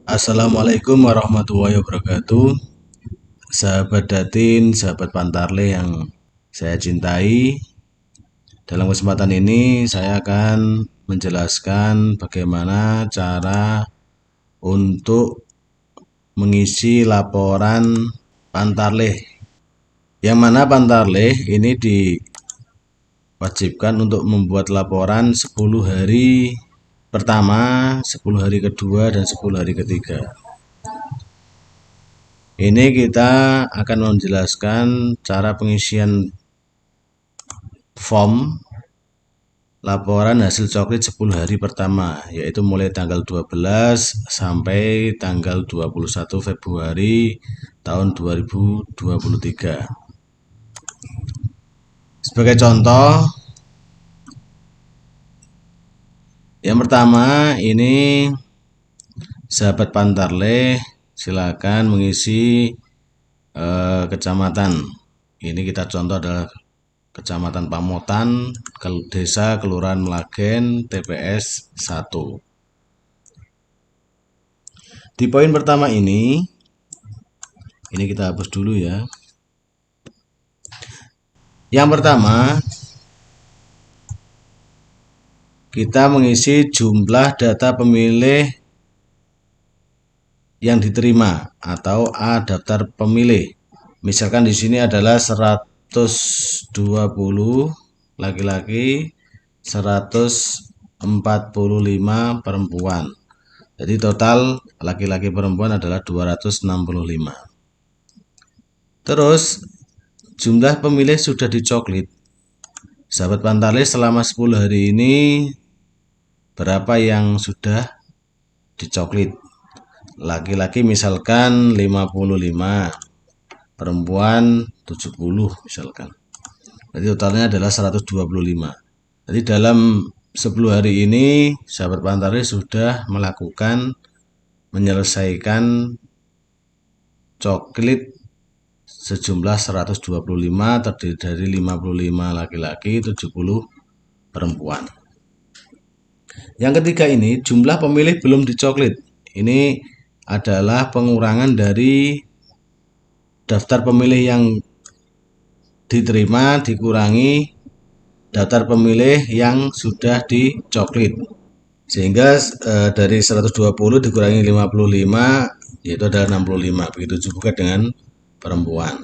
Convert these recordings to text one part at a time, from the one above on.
Assalamualaikum warahmatullahi wabarakatuh. Sahabat Datin, sahabat Pantarle yang saya cintai. Dalam kesempatan ini saya akan menjelaskan bagaimana cara untuk mengisi laporan Pantarle. Yang mana Pantarle ini diwajibkan untuk membuat laporan 10 hari pertama, 10 hari kedua, dan 10 hari ketiga. Ini kita akan menjelaskan cara pengisian form laporan hasil coklit 10 hari pertama, yaitu mulai tanggal 12 sampai tanggal 21 Februari tahun 2023. Sebagai contoh, yang pertama ini sahabat Pantarle silakan mengisi kecamatan. Ini kita contoh adalah Kecamatan Pamotan, Desa Kelurahan Melagen, TPS 1. Di poin pertama ini kita hapus dulu ya. Yang pertama, kita mengisi jumlah data pemilih yang diterima atau A daftar pemilih. Misalkan di sini adalah 120 laki-laki, 145 perempuan. Jadi total laki-laki perempuan adalah 265. Terus jumlah pemilih sudah dicoklit. Sahabat Pantarle selama 10 hari ini berapa yang sudah dicoklit? Laki-laki misalkan 55, perempuan 70 misalkan. Jadi totalnya adalah 125. Jadi dalam 10 hari ini sahabat Pantarle sudah menyelesaikan coklit sejumlah 125, terdiri dari 55 laki-laki, 70 perempuan. Yang ketiga ini jumlah pemilih belum dicoklit. Ini adalah pengurangan dari daftar pemilih yang diterima dikurangi daftar pemilih yang sudah dicoklit. Sehingga dari 120 dikurangi 55 yaitu adalah 65. Begitu juga dengan perempuan.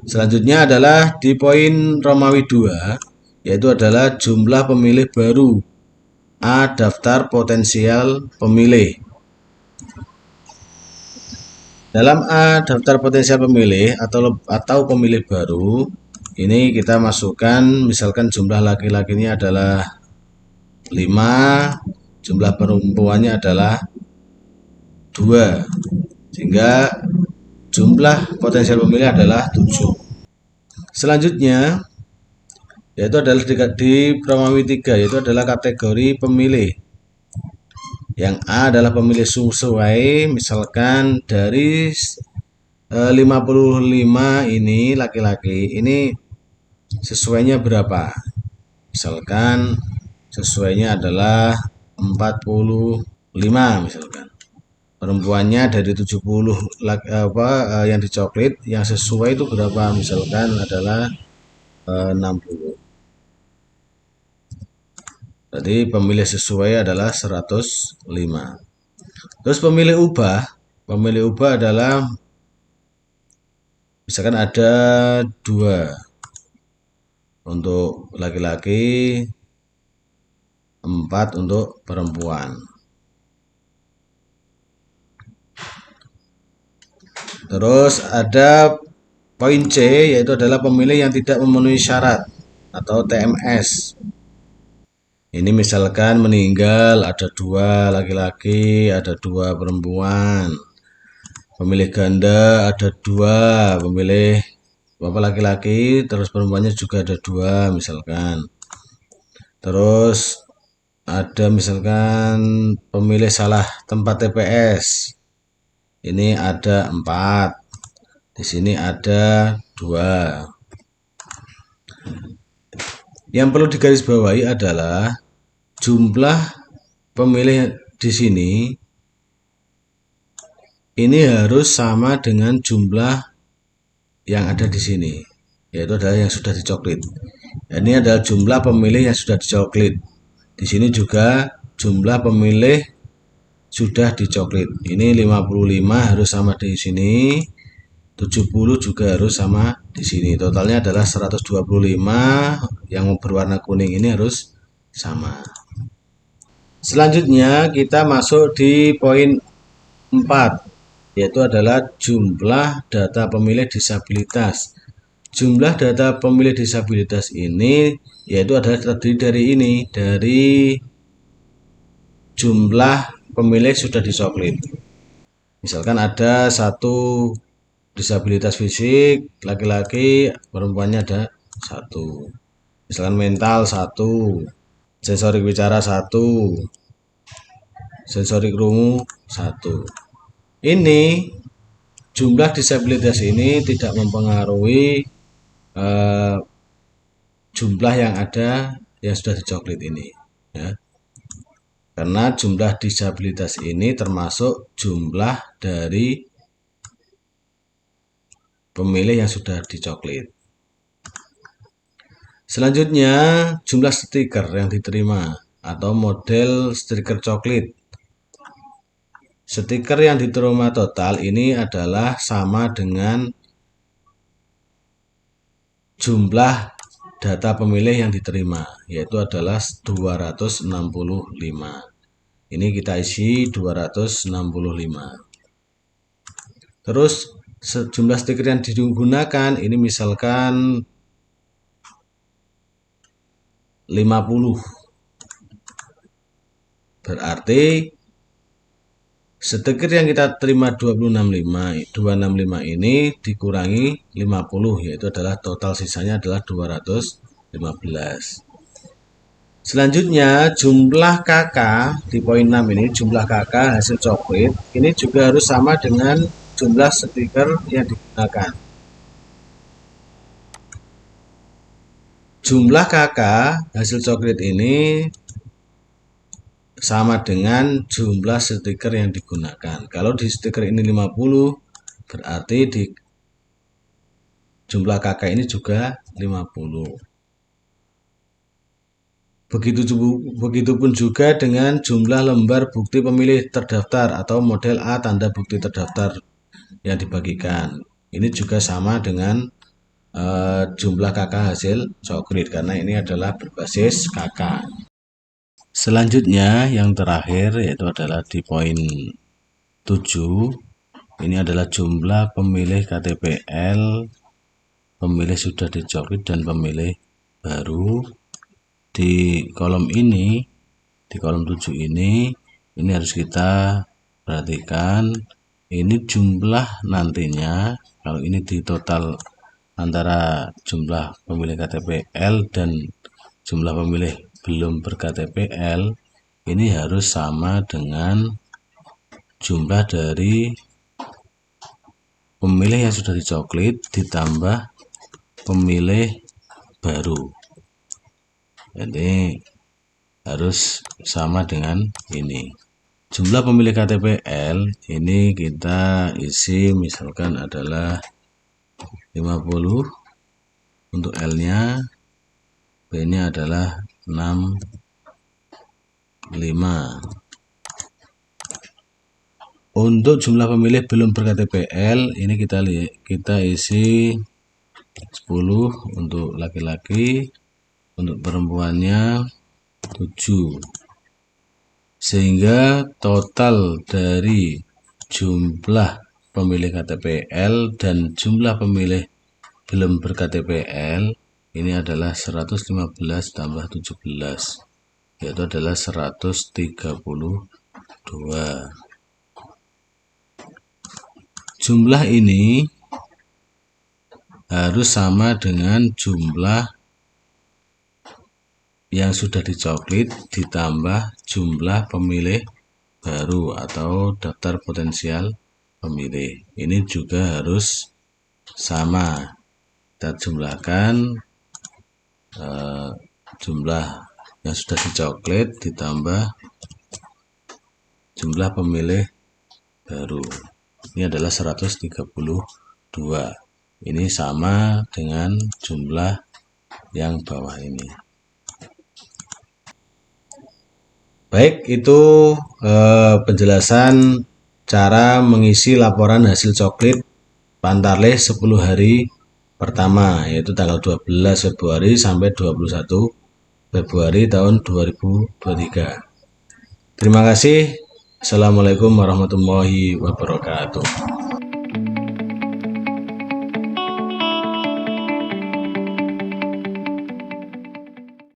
Selanjutnya adalah di poin Romawi 2, yaitu adalah jumlah pemilih baru A daftar potensial pemilih. Dalam A daftar potensial pemilih atau pemilih baru, ini kita masukkan misalkan jumlah laki-lakinya adalah 5, jumlah perempuannya adalah 2, sehingga jumlah potensial pemilih adalah 7. Selanjutnya yaitu adalah di Romawi 3, yaitu adalah kategori pemilih. Yang A adalah pemilih sesuai, misalkan dari 55 ini laki-laki, ini sesuainya berapa? Misalkan sesuainya adalah 45 misalkan. Perempuannya dari 70 yang dicoklit, yang sesuai itu berapa? Misalkan adalah 60. Jadi pemilih sesuai adalah 105. Terus pemilih ubah adalah misalkan ada 2 untuk laki-laki, 4 untuk perempuan. Terus ada poin C, yaitu adalah pemilih yang tidak memenuhi syarat atau TMS. Ini misalkan meninggal ada 2 laki-laki, ada 2 perempuan. Pemilih ganda ada 2, pemilih bapak laki-laki, terus perempuannya juga ada 2 misalkan. Terus ada misalkan pemilih salah tempat TPS. Ini ada 4. Di sini ada 2. Yang perlu digarisbawahi adalah jumlah pemilih di sini ini harus sama dengan jumlah yang ada di sini, yaitu adalah yang sudah dicoklit. Ini adalah jumlah pemilih yang sudah dicoklit. Di sini juga jumlah pemilih sudah dicoklit. Ini 55 harus sama di sini, 70 juga harus sama di sini. Totalnya adalah 125, yang berwarna kuning ini harus sama. Selanjutnya kita masuk di poin 4, yaitu adalah jumlah data pemilih disabilitas. Jumlah data pemilih disabilitas ini yaitu adalah terdiri dari ini, dari jumlah pemilih sudah dicoklit. Misalkan ada satu disabilitas fisik, laki-laki, perempuannya ada satu. Misalkan mental satu, sensorik bicara satu, sensorik krungu satu. Ini jumlah disabilitas ini tidak mempengaruhi jumlah yang ada yang sudah dicoklit ini, ya. Karena jumlah disabilitas ini termasuk jumlah dari pemilih yang sudah dicoklit. Selanjutnya, jumlah stiker yang diterima atau model stiker coklit. Stiker yang diterima total ini adalah sama dengan jumlah data pemilih yang diterima, yaitu adalah 265. Ini kita isi 265. Terus jumlah stiker yang digunakan ini misalkan 50. Berarti stiker yang kita terima 265 ini dikurangi 50, yaitu adalah total sisanya adalah 215. Selanjutnya jumlah KK di poin 6 ini, jumlah KK hasil coklit ini juga harus sama dengan jumlah stiker yang digunakan. Jumlah KK hasil coklit ini sama dengan jumlah stiker yang digunakan. Kalau di stiker ini 50, berarti di jumlah KK ini juga 50. Begitupun juga dengan jumlah lembar bukti pemilih terdaftar atau model A tanda bukti terdaftar yang dibagikan. Ini juga sama dengan jumlah KK hasil coklit karena ini adalah berbasis KK. Selanjutnya yang terakhir yaitu adalah di poin 7. Ini adalah jumlah pemilih KTPL, pemilih sudah dicoklit dan pemilih baru. Di kolom ini, di kolom 7 ini harus kita perhatikan. Ini jumlah nantinya, kalau ini di total antara jumlah pemilih KTPL dan jumlah pemilih belum ber-KTPL, ini harus sama dengan jumlah dari pemilih yang sudah dicoklit ditambah pemilih baru. Jadi harus sama dengan ini. Jumlah pemilih KTPL ini kita isi misalkan adalah 50 untuk L-nya, B-nya adalah 65. Untuk jumlah pemilih belum ber-KTPL ini kita isi 10 untuk laki-laki, untuk perempuannya 7. Sehingga total dari jumlah pemilih KTPL dan jumlah pemilih belum ber-KTPL ini adalah 115 tambah 17, yaitu adalah 132. Jumlah ini harus sama dengan jumlah yang sudah dicoklit ditambah jumlah pemilih baru atau daftar potensial pemilih. Ini juga harus sama. Kita jumlahkan jumlah yang sudah dicoklit ditambah jumlah pemilih baru. ini adalah 132. Ini sama dengan jumlah yang bawah ini. Baik, itu penjelasan cara mengisi laporan hasil coklit Pantarlih 10 hari pertama, yaitu tanggal 12 Februari sampai 21 Februari tahun 2023. Terima kasih. Assalamualaikum warahmatullahi wabarakatuh.